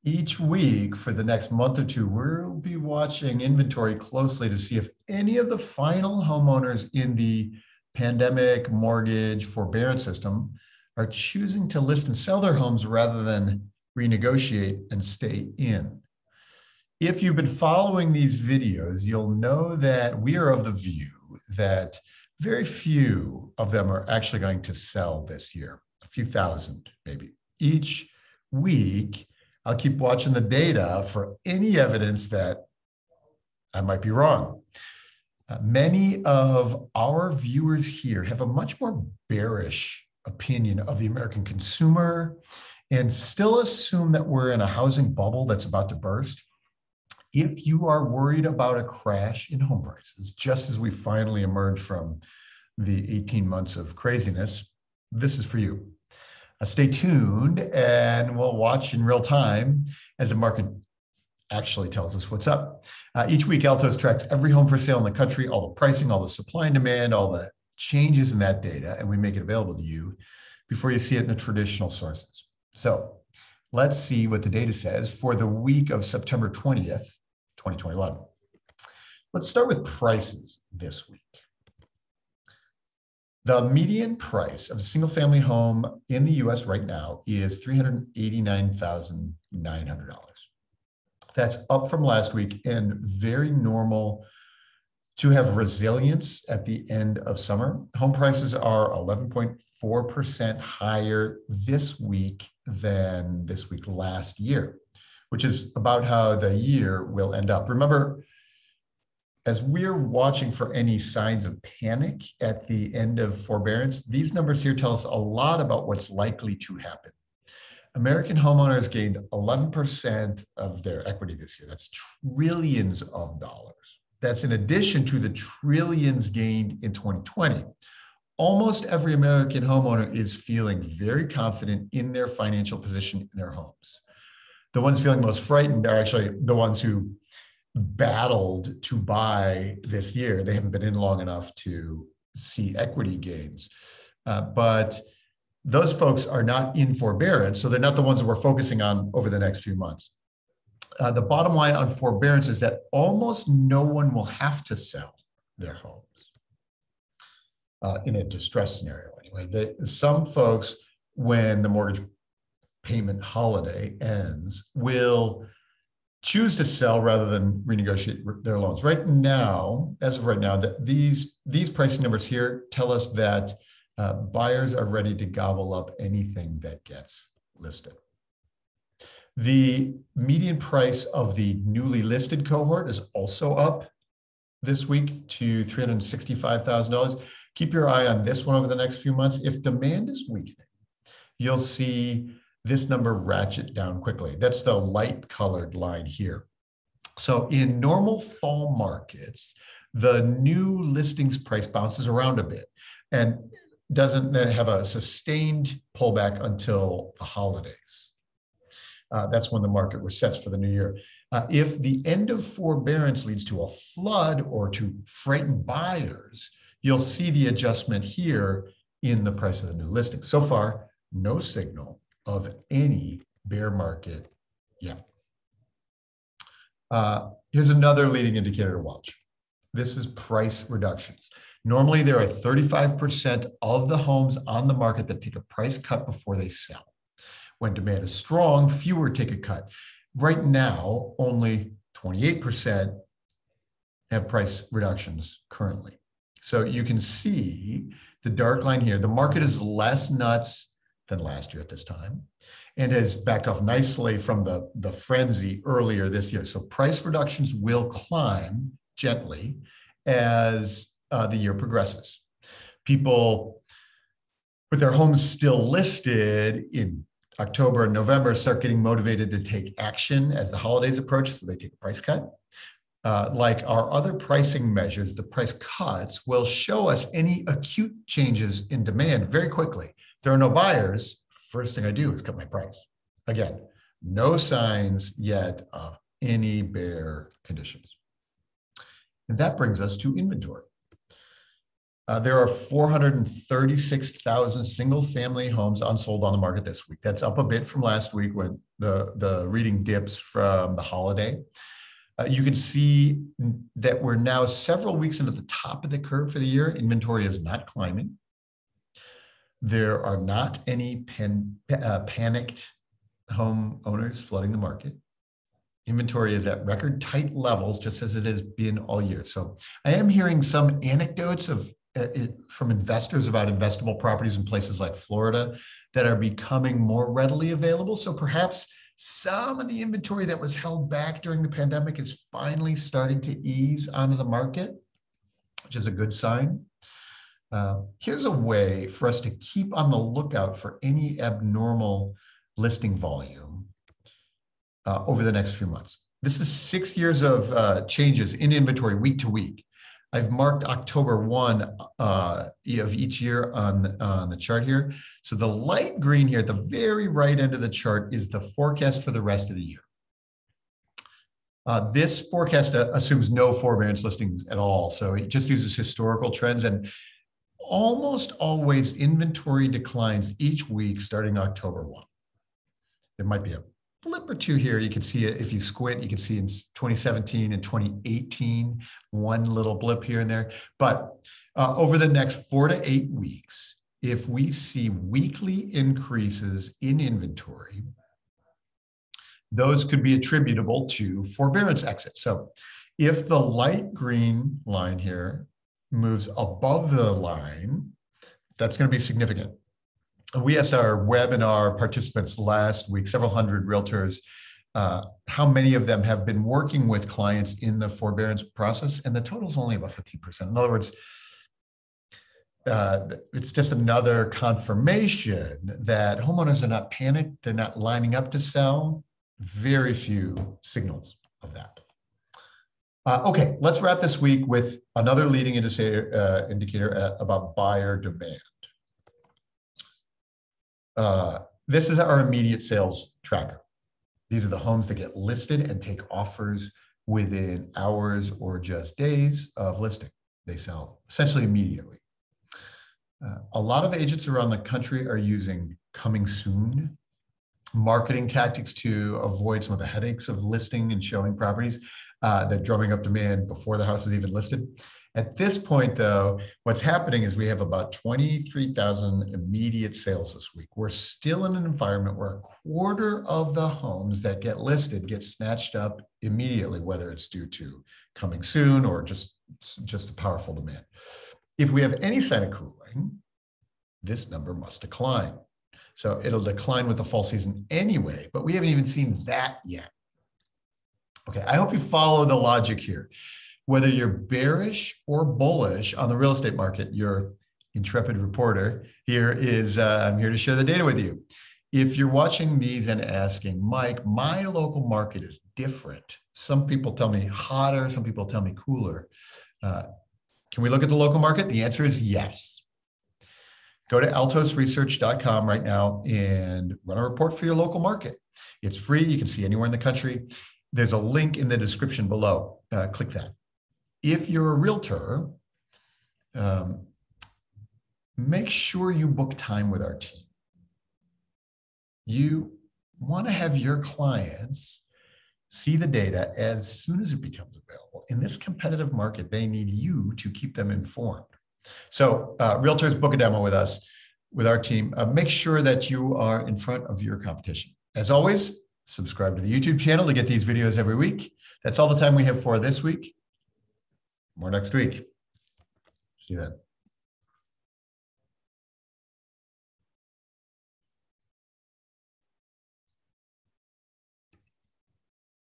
Each week for the next month or two, we'll be watching inventory closely to see if any of the final homeowners in the pandemic mortgage forbearance system are choosing to list and sell their homes rather than renegotiate and stay in. If you've been following these videos, you'll know that we are of the view that very few of them are actually going to sell this year, a few thousand maybe. Each week, I'll keep watching the data for any evidence that I might be wrong. Many of our viewers here have a much more bearish opinion of the American consumer and still assume that we're in a housing bubble that's about to burst. If you are worried about a crash in home prices, just as we finally emerge from the 18 months of craziness, this is for you. Stay tuned and we'll watch in real time as the market actually tells us what's up. Each week, Altos tracks every home for sale in the country, all the pricing, all the supply and demand, all the changes in that data, and we make it available to you before you see it in the traditional sources. So let's see what the data says for the week of September 20th, 2021. Let's start with prices this week. The median price of a single-family home in the U.S. right now is $389,900. That's up from last week and very normal to have resilience at the end of summer. Home prices are 11.4% higher this week than this week last year, which is about how the year will end up. Remember, as we're watching for any signs of panic at the end of forbearance, these numbers here tell us a lot about what's likely to happen. American homeowners gained 11% of their equity this year. That's trillions of dollars. That's in addition to the trillions gained in 2020. Almost every American homeowner is feeling very confident in their financial position in their homes. The ones feeling most frightened are actually the ones who battled to buy this year. They haven't been in long enough to see equity gains. But those folks are not in forbearance, so they're not the ones that we're focusing on over the next few months. The bottom line on forbearance is that almost no one will have to sell their homes in a distress scenario anyway. Some folks, when the mortgage payment holiday ends, will choose to sell rather than renegotiate their loans. Right now, as of right now, that these pricing numbers here tell us that buyers are ready to gobble up anything that gets listed. The median price of the newly listed cohort is also up this week to $365,000. Keep your eye on this one over the next few months. If demand is weakening, you'll see this number ratchet down quickly. That's the light colored line here. So in normal fall markets, the new listings price bounces around a bit and doesn't then have a sustained pullback until the holidays. That's when the market resets for the new year. If the end of forbearance leads to a flood or to frightened buyers, you'll see the adjustment here in the price of the new listing. So far, no signal of any bear market yet. Here's another leading indicator to watch. This is price reductions. Normally, there are 35% of the homes on the market that take a price cut before they sell. When demand is strong, fewer take a cut. Right now, only 28% have price reductions currently. So you can see the dark line here. The market is less nuts than last year at this time and has backed off nicely from the frenzy earlier this year. So price reductions will climb gently as the year progresses. People with their homes still listed in October and November start getting motivated to take action as the holidays approach, so they take a price cut. Like our other pricing measures, the price cuts will show us any acute changes in demand very quickly. If there are no buyers, first thing I do is cut my price. Again, no signs yet of any bear conditions. And that brings us to inventory. There are 436,000 single-family homes unsold on the market this week. That's up a bit from last week when the reading dips from the holiday. You can see that we're now several weeks into the top of the curve for the year. Inventory is not climbing. There are not any panicked homeowners flooding the market. Inventory is at record tight levels, just as it has been all year. So I am hearing some anecdotes from investors about investable properties in places like Florida that are becoming more readily available. So perhaps some of the inventory that was held back during the pandemic is finally starting to ease onto the market, which is a good sign. Here's a way for us to keep on the lookout for any abnormal listing volume over the next few months. This is 6 years of changes in inventory week to week. I've marked October 1 of each year on the chart here. So the light green here at the very right end of the chart is the forecast for the rest of the year. This forecast assumes no forbearance listings at all. So it just uses historical trends, and almost always inventory declines each week starting October 1. There might be a blip or two here. You can see it if you squint. You can see in 2017 and 2018, one little blip here and there. But over the next 4 to 8 weeks, if we see weekly increases in inventory, those could be attributable to forbearance exits. So if the light green line here moves above the line, that's going to be significant. We asked our webinar participants last week, several hundred realtors, how many of them have been working with clients in the forbearance process, and the total is only about 15%. In other words, it's just another confirmation that homeowners are not panicked, they're not lining up to sell. Very few signals of that. Okay, let's wrap this week with another leading indicator about buyer demand. This is our immediate sales tracker. These are the homes that get listed and take offers within hours or just days of listing. They sell essentially immediately. A lot of agents around the country are using coming soon marketing tactics to avoid some of the headaches of listing and showing properties. They're drumming up demand before the house is even listed. At this point, though, what's happening is we have about 23,000 immediate sales this week. We're still in an environment where a quarter of the homes that get listed get snatched up immediately, whether it's due to coming soon or just a powerful demand. If we have any sign of cooling, this number must decline. So it'll decline with the fall season anyway, but we haven't even seen that yet. Okay, I hope you follow the logic here. Whether you're bearish or bullish on the real estate market, your intrepid reporter here is, I'm here to share the data with you. If you're watching these and asking, Mike, my local market is different. Some people tell me hotter, some people tell me cooler. Can we look at the local market? The answer is yes. Go to altosresearch.com right now and run a report for your local market. It's free. You can see anywhere in the country. There's a link in the description below. Click that. If you're a realtor, make sure you book time with our team. You want to have your clients see the data as soon as it becomes available. In this competitive market, they need you to keep them informed. So realtors, book a demo with us, with our team. Make sure that you are in front of your competition. As always, subscribe to the YouTube channel to get these videos every week. That's all the time we have for this week. More next week. See you then.